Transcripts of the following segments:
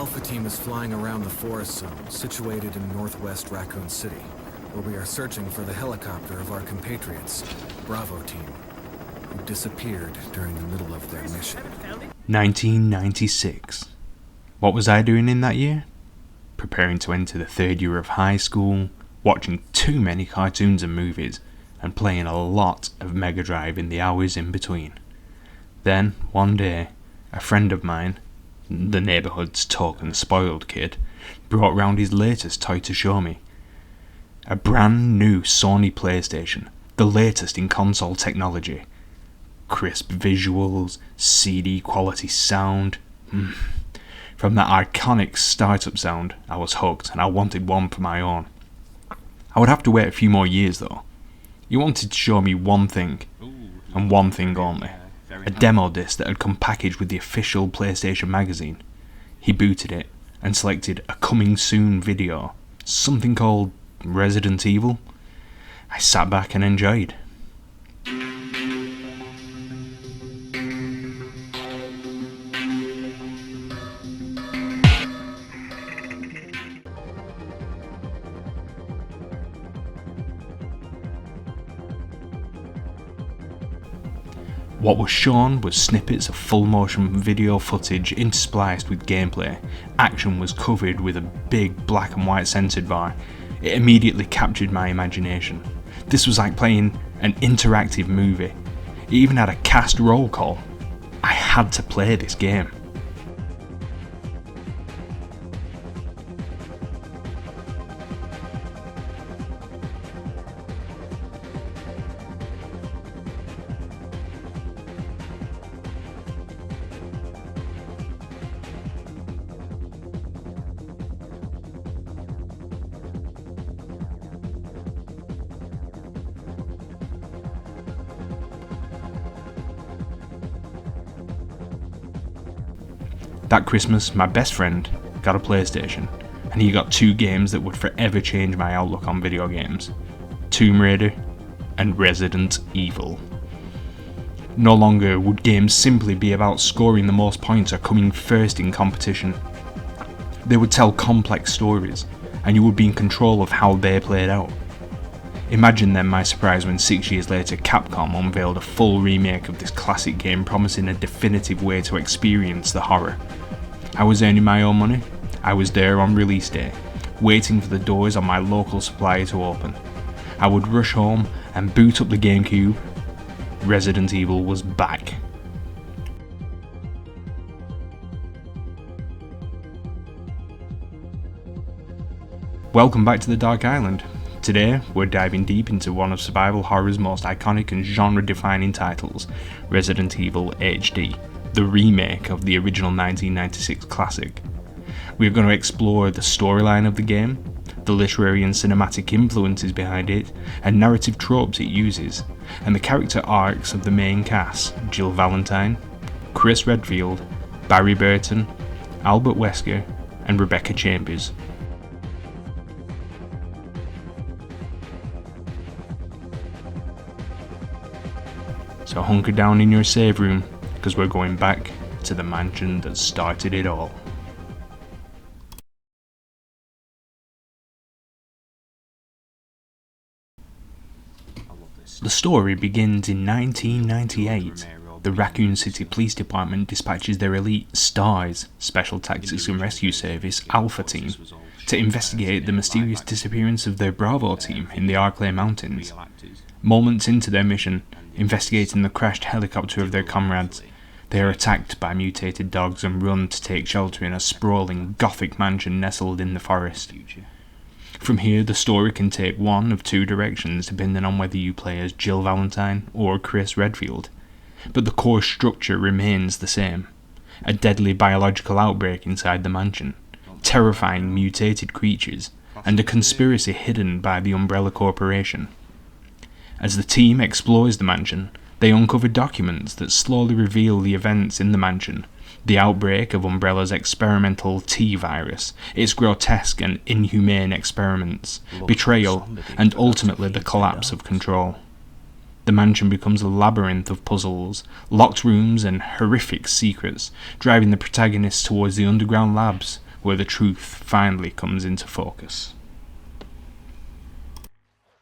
Alpha Team is flying around the forest zone situated in northwest Raccoon City, where we are searching for the helicopter of our compatriots, Bravo Team, who disappeared during the middle of their mission. 1996. What was I doing in that year? Preparing to enter the third year of high school, watching too many cartoons and movies, and playing a lot of Mega Drive in the hours in between. Then, one day, a friend of mine, the neighbourhood's token spoiled kid, brought round his latest toy to show me. A brand new Sony PlayStation, the latest in console technology. Crisp visuals, CD quality sound. From that iconic startup sound, I was hooked and I wanted one for my own. I would have to wait a few more years though. He wanted to show me one thing, and one thing only. A demo disc that had come packaged with the official PlayStation magazine. He booted it and selected a coming soon video, something called Resident Evil. I sat back and enjoyed. What was shown was snippets of full motion video footage interspliced with gameplay. Action was covered with a big black and white censored bar. It immediately captured my imagination. This was like playing an interactive movie. It even had a cast roll call. I had to play this game. That Christmas, my best friend got a PlayStation, and he got two games that would forever change my outlook on video games: Tomb Raider and Resident Evil. No longer would games simply be about scoring the most points or coming first in competition. They would tell complex stories, and you would be in control of how they played out. Imagine then my surprise when 6 years later Capcom unveiled a full remake of this classic game, promising a definitive way to experience the horror. I was earning my own money. I was there on release day, waiting for the doors on my local supplier to open. I would rush home and boot up the GameCube. Resident Evil was back. Welcome back to the Dark Island. Today, we're diving deep into one of survival horror's most iconic and genre-defining titles, Resident Evil HD, the remake of the original 1996 classic. We're going to explore the storyline of the game, the literary and cinematic influences behind it, and narrative tropes it uses, and the character arcs of the main cast: Jill Valentine, Chris Redfield, Barry Burton, Albert Wesker, and Rebecca Chambers. So hunker down in your save room, because we're going back to the mansion that started it all. The story begins in 1998. The Raccoon City Police Department dispatches their elite STARS, Special Tactics and Rescue Service, Alpha Team, to investigate the mysterious disappearance of their Bravo team in the Arklay Mountains. Moments into their mission, investigating the crashed helicopter of their comrades, they are attacked by mutated dogs and run to take shelter in a sprawling Gothic mansion nestled in the forest. From here, the story can take one of two directions depending on whether you play as Jill Valentine or Chris Redfield, but the core structure remains the same: a deadly biological outbreak inside the mansion, terrifying mutated creatures, and a conspiracy hidden by the Umbrella Corporation. As the team explores the mansion, they uncover documents that slowly reveal the events in the mansion: the outbreak of Umbrella's experimental T-virus, its grotesque and inhumane experiments, betrayal, and ultimately the collapse of control. The mansion becomes a labyrinth of puzzles, locked rooms, and horrific secrets, driving the protagonists towards the underground labs, where the truth finally comes into focus.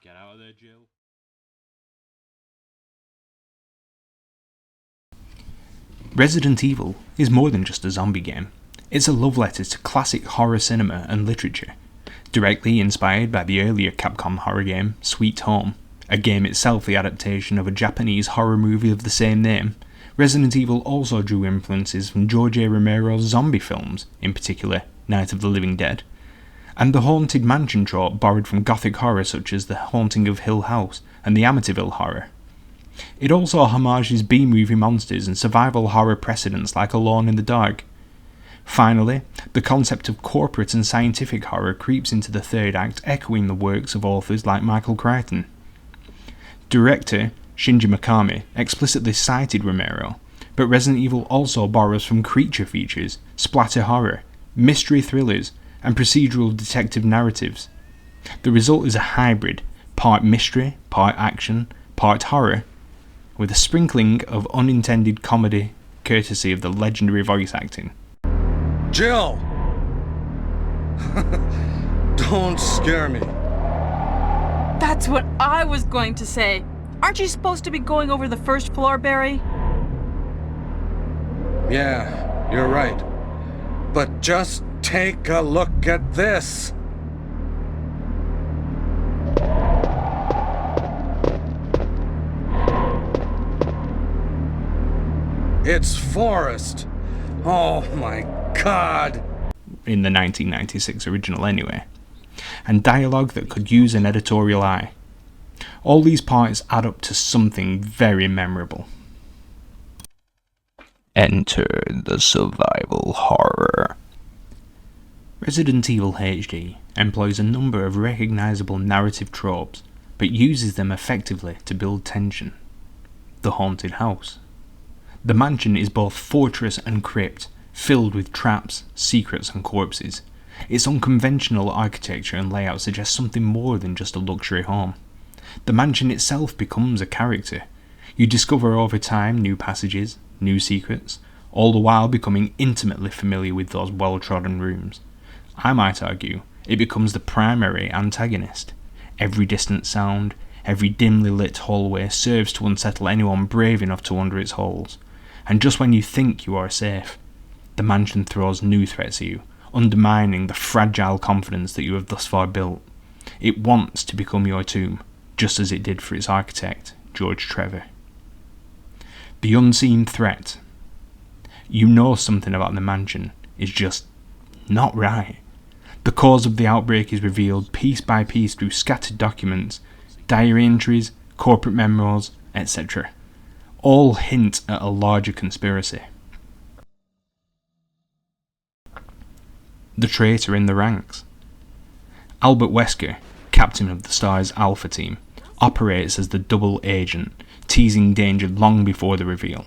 Get out of there, Jill. Resident Evil is more than just a zombie game. It's a love letter to classic horror cinema and literature, directly inspired by the earlier Capcom horror game Sweet Home, a game itself the adaptation of a Japanese horror movie of the same name. Resident Evil also drew influences from George A. Romero's zombie films, in particular Night of the Living Dead, and the haunted mansion trope borrowed from gothic horror such as The Haunting of Hill House and the Amityville horror. It also homages B-movie monsters and survival horror precedents like Alone in the Dark. Finally, the concept of corporate and scientific horror creeps into the third act, echoing the works of authors like Michael Crichton. Director Shinji Mikami explicitly cited Romero, but Resident Evil also borrows from creature features, splatter horror, mystery thrillers, and procedural detective narratives. The result is a hybrid, part mystery, part action, part horror, with a sprinkling of unintended comedy courtesy of the legendary voice acting. Jill! Don't scare me. That's what I was going to say. Aren't you supposed to be going over the first floor, Barry? Yeah, you're right. But just take a look at this. It's Forrest. Oh my God. In the 1996 original anyway, and dialogue that could use an editorial eye. All these parts add up to something very memorable. Enter the survival horror. Resident Evil HD employs a number of recognisable narrative tropes, but uses them effectively to build tension. The haunted house. The mansion is both fortress and crypt, filled with traps, secrets and corpses. Its unconventional architecture and layout suggest something more than just a luxury home. The mansion itself becomes a character. You discover over time new passages, new secrets, all the while becoming intimately familiar with those well-trodden rooms. I might argue it becomes the primary antagonist. Every distant sound, every dimly lit hallway serves to unsettle anyone brave enough to wander its halls. And just when you think you are safe, the mansion throws new threats at you, undermining the fragile confidence that you have thus far built. It wants to become your tomb, just as it did for its architect, George Trevor. The unseen threat. You know something about the mansion is just not right. The cause of the outbreak is revealed piece by piece through scattered documents, diary entries, corporate memos, etc. All hint at a larger conspiracy. The traitor in the ranks. Albert Wesker, captain of the Star's Alpha team, operates as the double agent, teasing danger long before the reveal.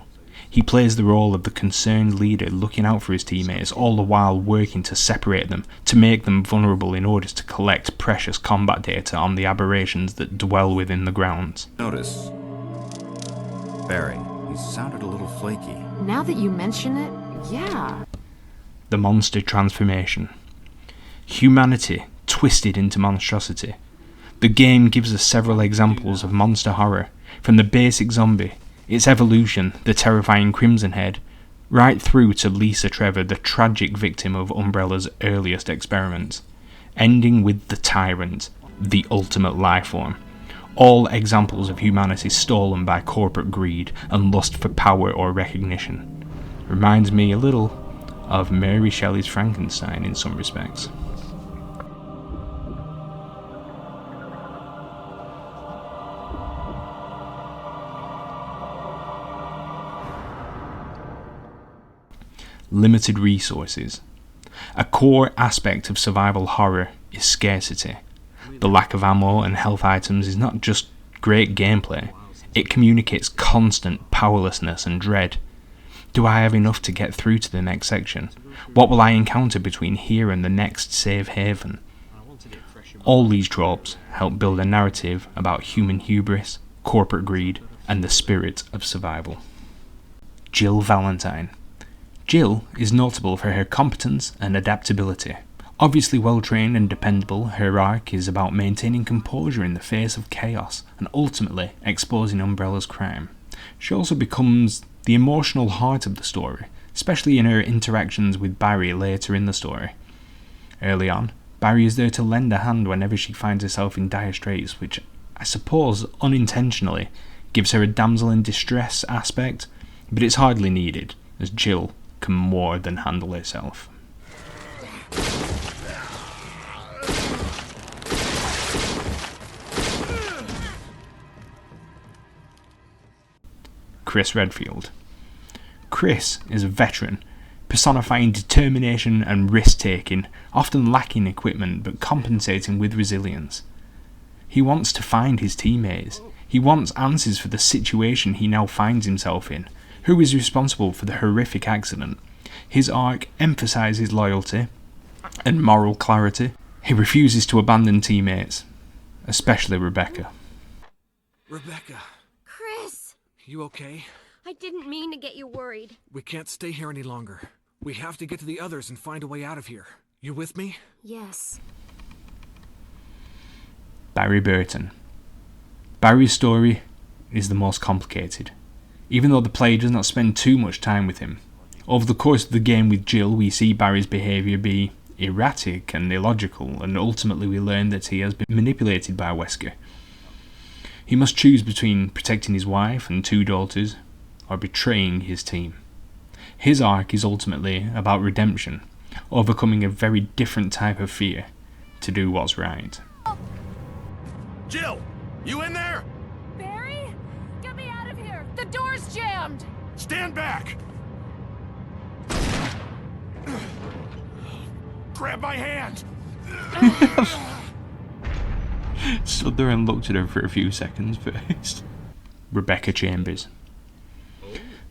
He plays the role of the concerned leader looking out for his teammates, all the while working to separate them, to make them vulnerable in order to collect precious combat data on the aberrations that dwell within the grounds. Notice, Barry, he sounded a little flaky. Now that you mention it, yeah. The monster transformation. Humanity twisted into monstrosity. The game gives us several examples of monster horror, from the basic zombie, its evolution, the terrifying Crimson Head, right through to Lisa Trevor, the tragic victim of Umbrella's earliest experiments, ending with the Tyrant, the ultimate lifeform. All examples of humanity stolen by corporate greed and lust for power or recognition. Reminds me a little of Mary Shelley's Frankenstein in some respects. Limited resources. A core aspect of survival horror is scarcity. The lack of ammo and health items is not just great gameplay, it communicates constant powerlessness and dread. Do I have enough to get through to the next section? What will I encounter between here and the next safe haven? All these tropes help build a narrative about human hubris, corporate greed, and the spirit of survival. Jill Valentine. Jill is notable for her competence and adaptability. Obviously well trained and dependable, her arc is about maintaining composure in the face of chaos and ultimately exposing Umbrella's crime. She also becomes the emotional heart of the story, especially in her interactions with Barry later in the story. Early on, Barry is there to lend a hand whenever she finds herself in dire straits, which I suppose unintentionally gives her a damsel in distress aspect, but it's hardly needed, as Jill can more than handle herself. Chris Redfield. Chris is a veteran, personifying determination and risk-taking, often lacking equipment but compensating with resilience. He wants to find his teammates. He wants answers for the situation he now finds himself in. Who is responsible for the horrific accident? His arc emphasises loyalty and moral clarity. He refuses to abandon teammates, especially Rebecca. Rebecca, Chris! you okay? I didn't mean to get you worried. We can't stay here any longer. We have to get to the others and find a way out of here. You with me? Yes. Barry Burton. Barry's story is the most complicated, even though the player does not spend too much time with him. Over the course of the game with Jill, we see Barry's behaviour be erratic and illogical, and ultimately we learn that he has been manipulated by Wesker. He must choose between protecting his wife and 2 daughters, or betraying his team. His arc is ultimately about redemption, overcoming a very different type of fear to do what's right. Jill, you in there? Barry? Get me out of here! The door's jammed! Stand back! Grab my hand! Stood there and looked at her for a few seconds first. Rebecca Chambers.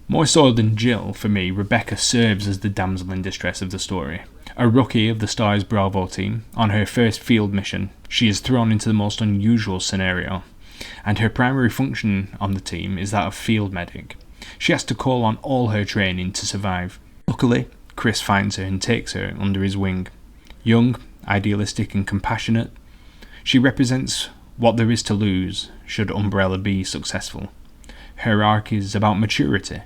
More so than Jill, for me, Rebecca serves as the damsel in distress of the story. A rookie of the Stars Bravo team, on her first field mission, she is thrown into the most unusual scenario, and her primary function on the team is that of field medic. She has to call on all her training to survive. Luckily, Chris finds her and takes her under his wing. Young, idealistic and compassionate, she represents what there is to lose should Umbrella be successful. Her arc is about maturity,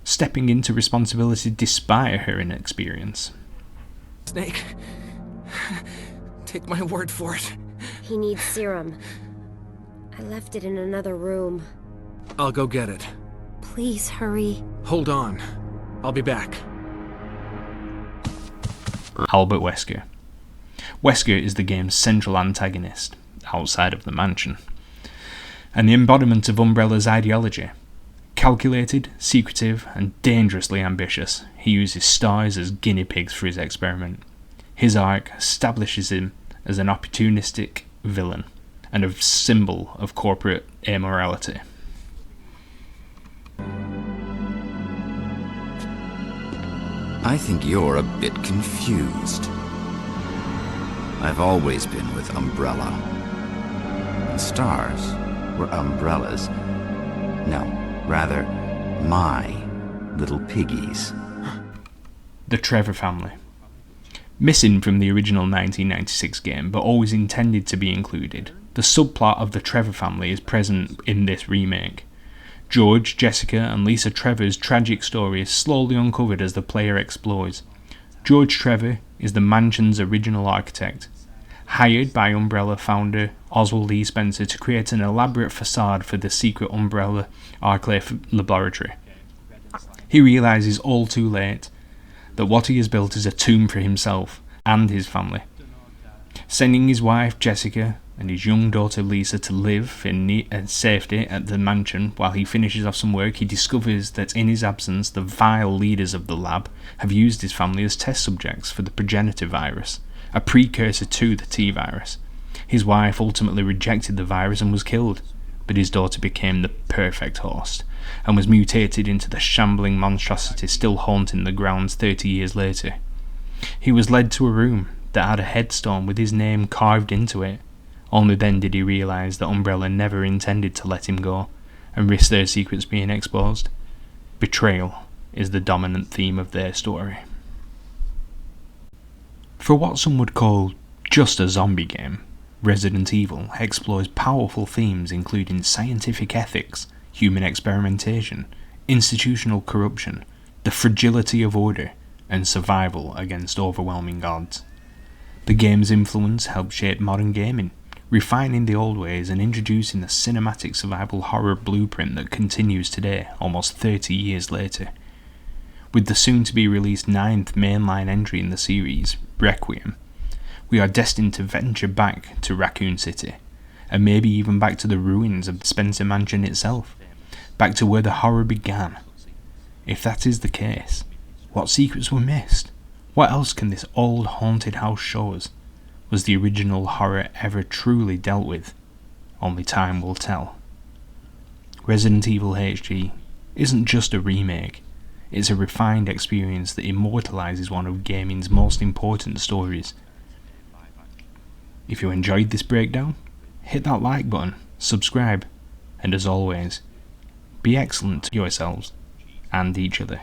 stepping into responsibility despite her inexperience. Snake, take my word for it. He needs serum. I left it in another room. I'll go get it. Please hurry. Hold on. I'll be back. Albert Wesker. Wesker is the game's central antagonist, outside of the mansion, and the embodiment of Umbrella's ideology. Calculated, secretive, and dangerously ambitious, he uses stars as guinea pigs for his experiment. His arc establishes him as an opportunistic villain, and a symbol of corporate immorality. I think you're a bit confused. I've always been with Umbrella. And stars were umbrellas. No, rather, my little piggies. The Trevor family. Missing from the original 1996 game, but always intended to be included, the subplot of the Trevor family is present in this remake. George, Jessica, and Lisa Trevor's tragic story is slowly uncovered as the player explores. George Trevor is the mansion's original architect, hired by Umbrella founder Oswald Lee Spencer to create an elaborate facade for the secret Umbrella Arclay laboratory. He realises all too late that what he has built is a tomb for himself and his family. Sending his wife Jessica and his young daughter Lisa to live in safety at the mansion while he finishes off some work, he discovers that in his absence the vile leaders of the lab have used his family as test subjects for the progenitor virus, a precursor to the T-virus. His wife ultimately rejected the virus and was killed, but his daughter became the perfect host and was mutated into the shambling monstrosity still haunting the grounds 30 years later. He was led to a room that had a headstone with his name carved into it. Only then did he realise that Umbrella never intended to let him go and risk their secrets being exposed. Betrayal is the dominant theme of their story. For what some would call just a zombie game, Resident Evil explores powerful themes including scientific ethics, human experimentation, institutional corruption, the fragility of order, and survival against overwhelming odds. The game's influence helped shape modern gaming, refining the old ways and introducing the cinematic survival horror blueprint that continues today, almost 30 years later. With the soon-to-be-released 9th mainline entry in the series, Requiem, we are destined to venture back to Raccoon City, and maybe even back to the ruins of Spencer Mansion itself, back to where the horror began. If that is the case, what secrets were missed? What else can this old haunted house show us? Was the original horror ever truly dealt with? Only time will tell. Resident Evil HD isn't just a remake, it's a refined experience that immortalizes one of gaming's most important stories. If you enjoyed this breakdown, hit that like button, subscribe, and as always, be excellent to yourselves and each other.